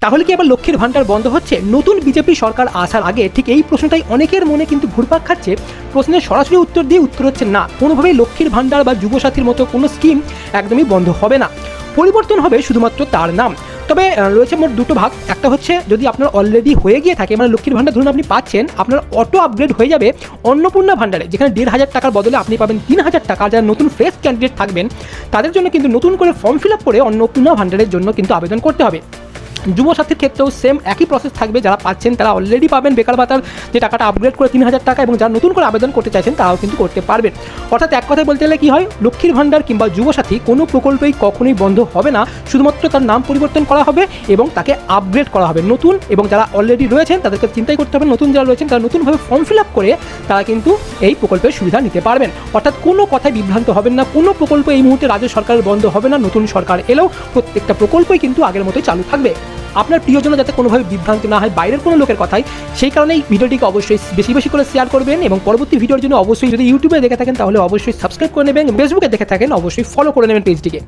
তাহলে কি আবার লক্ষ্মীর ভাণ্ডার বন্ধ হচ্ছে? নতুন বিজেপি সরকার আসার আগে ঠিক এই প্রশ্নটাই অনেকের মনে কিন্তু ঘুরপাক খাচ্ছে। প্রশ্নের সরাসরি উত্তর দিয়ে উত্তর হচ্ছে না, কোনোভাবেই লক্ষ্মীর ভাণ্ডার বা যুবসাথীর মতো কোনো স্কিম একদমই বন্ধ হবে না। পরিবর্তন হবে শুধুমাত্র তার নাম। তবে রয়েছে মোট দুটো ভাগ। একটা হচ্ছে যদি আপনার অলরেডি হয়ে গিয়ে থাকে, মানে লক্ষ্মীর ভাণ্ডার ধরুন আপনি পাচ্ছেন, আপনার অটো আপগ্রেড হয়ে যাবে অন্নপূর্ণা ভাণ্ডারে, যেখানে ১,৫০০ টাকার বদলে আপনি পাবেন ৩,০০০ টাকা। যারা নতুন ফ্রেশ ক্যান্ডিডেট থাকবেন তাদের জন্য কিন্তু নতুন করে ফর্ম ফিল আপ করে অন্নপূর্ণা ভাণ্ডারের জন্য কিন্তু আবেদন করতে হবে। যুবসাথীর ক্ষেত্রেও সেম একই প্রসেস থাকবে। যারা পাচ্ছেন তারা অলরেডি পাবেন বেকার ভাতার যে টাকাটা আপগ্রেড করে ৩,০০০ টাকা, এবং যারা নতুন করে আবেদন করতে চাইছেন তারাও কিন্তু করতে পারবেন। অর্থাৎ এক কথায় বলতে গেলে কী হয়, লক্ষ্মীর ভাণ্ডার কিংবা যুবসাথী কোনো প্রকল্পই কখনোই বন্ধ হবে না, শুধুমাত্র তার নাম পরিবর্তন করা হবে এবং তাকে আপগ্রেড করা হবে নতুন। এবং যারা অলরেডি রয়েছেন তাদেরকে চিন্তাই করতে হবে, নতুন যারা রয়েছেন তারা নতুনভাবে ফর্ম ফিল আপ করে তারা কিন্তু এই প্রকল্পের সুবিধা নিতে পারবেন। অর্থাৎ কোনো কথায় বিভ্রান্ত হবেন না, কোনো প্রকল্প এই মুহূর্তে রাজ্য সরকারের বন্ধ হবে না। নতুন সরকার এলেও প্রত্যেকটা প্রকল্পই কিন্তু আগের মতোই চালু থাকবে। আপনার প্রিয়জন যাতে কোনোভাবে বিভ্রান্ত না হয় বাইরের কোনো লোকের কথাই, সেই কারণেই ভিডিওটিকে অবশ্যই বেশি বেশি করে শেয়ার করবেন। এবং পরবর্তী ভিডিওর জন্য অবশ্যই, যদি ইউটিউবে দেখে থাকেন তাহলে অবশ্যই সাবস্ক্রাইব করে নেবেন, ফেসবুকে দেখে থাকেন অবশ্যই ফলো করে নেবেন পেজটিকে।